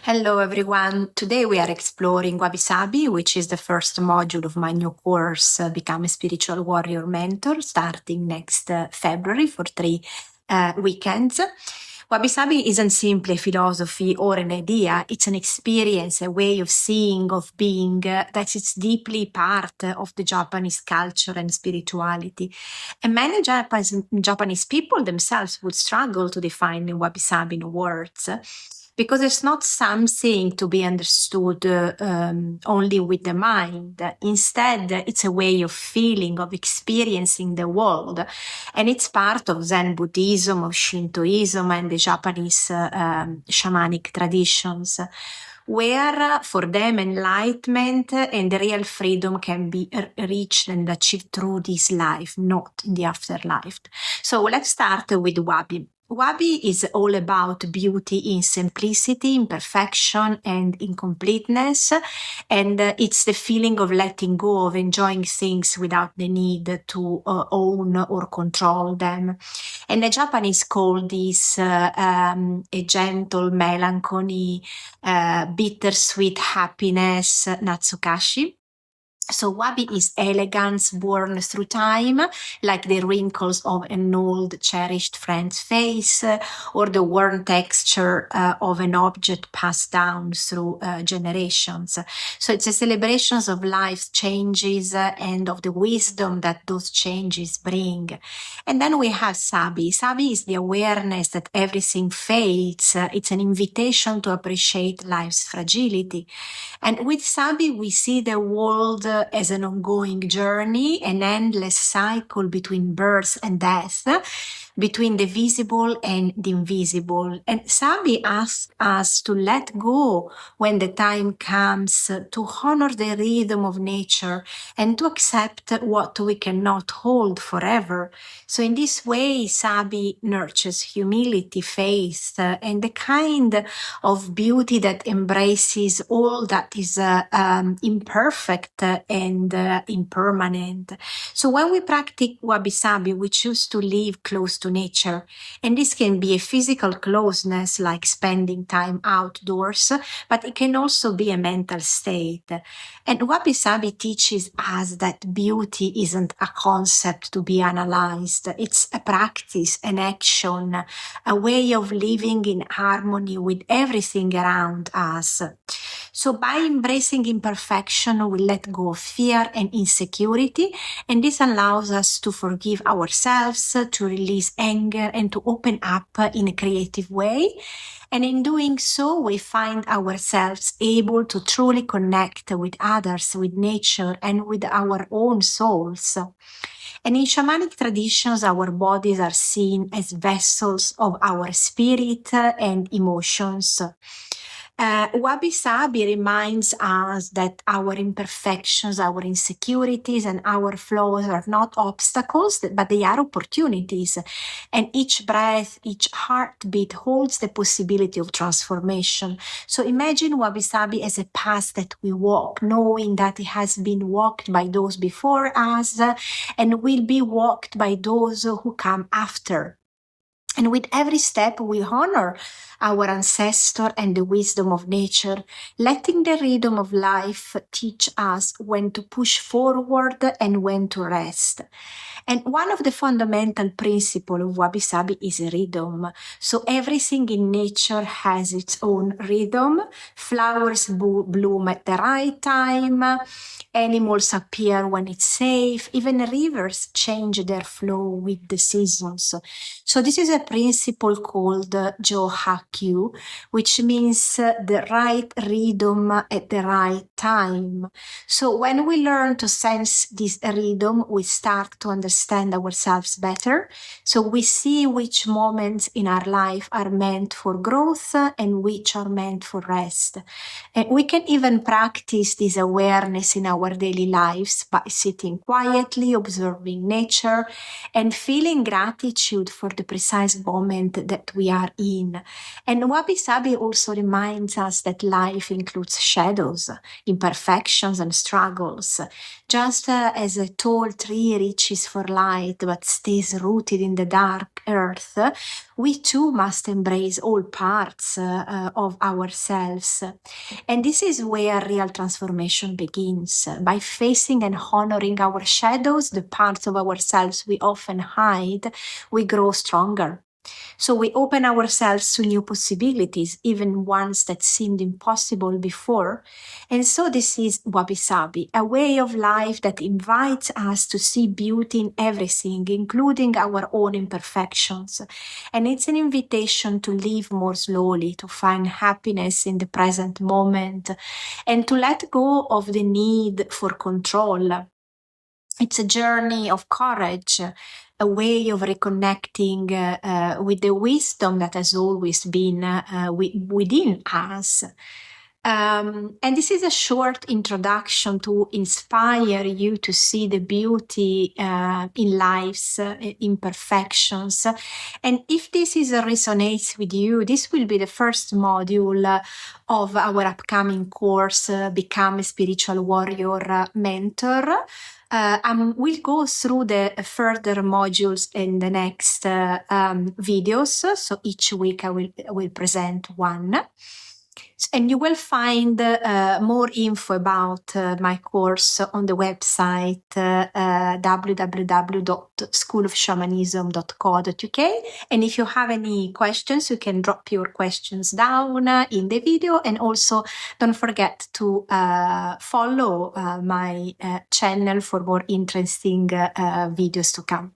Hello everyone. Today we are exploring Wabi Sabi, which is the first module of my new course, Become a Spiritual Warrior Mentor, starting next February for 3 weekends. Wabi Sabi isn't simply a philosophy or an idea. It's an experience, a way of seeing, of being, that is deeply part of the Japanese culture and spirituality. And many Japanese people themselves would struggle to define Wabi Sabi in words, because it's not something to be understood only with the mind. Instead, it's a way of feeling, of experiencing the world. And it's part of Zen Buddhism, of Shintoism, and the Japanese shamanic traditions, where for them enlightenment and the real freedom can be reached and achieved through this life, not in the afterlife. So let's start with Wabi. Wabi is all about beauty in simplicity, imperfection, and incompleteness. And it's the feeling of letting go, of enjoying things without the need to own or control them. And the Japanese call this a gentle melancholy, bittersweet happiness, natsukashi. So Wabi is elegance born through time, like the wrinkles of an old cherished friend's face, or the worn texture of an object passed down through generations. So it's a celebration of life's changes and of the wisdom that those changes bring. And then we have Sabi. Sabi is the awareness that everything fades. It's an invitation to appreciate life's fragility. And with Sabi, we see the world as an ongoing journey, an endless cycle between birth and death, between the visible and the invisible. And Sabi asks us to let go when the time comes, to honor the rhythm of nature and to accept what we cannot hold forever. So in this way, Sabi nurtures humility, faith, and the kind of beauty that embraces all that is imperfect and impermanent. So when we practice Wabi Sabi, we choose to live close to nature. And this can be a physical closeness, like spending time outdoors, but it can also be a mental state. And Wabi Sabi teaches us that beauty isn't a concept to be analyzed. It's a practice, an action, a way of living in harmony with everything around us. So by embracing imperfection, we let go of fear and insecurity, and this allows us to forgive ourselves, to release anger, and to open up in a creative way. And in doing so, we find ourselves able to truly connect with others, with nature, and with our own souls. And in shamanic traditions, our bodies are seen as vessels of our spirit and emotions. Wabi Sabi reminds us that our imperfections, our insecurities, and our flaws are not obstacles, but they are opportunities. And each breath, each heartbeat holds the possibility of transformation. So imagine Wabi Sabi as a path that we walk, knowing that it has been walked by those before us and will be walked by those who come after. And with every step, we honor our ancestor and the wisdom of nature, letting the rhythm of life teach us when to push forward and when to rest. And one of the fundamental principles of Wabi Sabi is rhythm. So everything in nature has its own rhythm. Flowers bloom at the right time. Animals appear when it's safe. Even rivers change their flow with the seasons. So this is a principle called Johaku, which means the right rhythm at the right time. So when we learn to sense this rhythm, we start to understand ourselves better. So we see which moments in our life are meant for growth and which are meant for rest. And we can even practice this awareness in our daily lives by sitting quietly, observing nature, and feeling gratitude for the precise moment that we are in. And Wabi Sabi also reminds us that life includes shadows, imperfections, and struggles. Just as a tall tree reaches for light but stays rooted in the dark, earth, we too must embrace all parts of ourselves. And this is where real transformation begins. By facing and honoring our shadows, the parts of ourselves we often hide, we grow stronger. So we open ourselves to new possibilities, even ones that seemed impossible before. And so this is Wabi Sabi, a way of life that invites us to see beauty in everything, including our own imperfections. And it's an invitation to live more slowly, to find happiness in the present moment, and to let go of the need for control. It's a journey of courage, a way of reconnecting with the wisdom that has always been within us. And this is a short introduction to inspire you to see the beauty in life's imperfections. And if this resonates with you, this will be the first module of our upcoming course, Become a Spiritual Warrior Mentor. We'll go through the further modules in the next videos. So each week I will present one. And you will find more info about my course on the website www.schoolofshamanism.co.uk. And if you have any questions, you can drop your questions down in the video. And also don't forget to follow my channel for more interesting videos to come.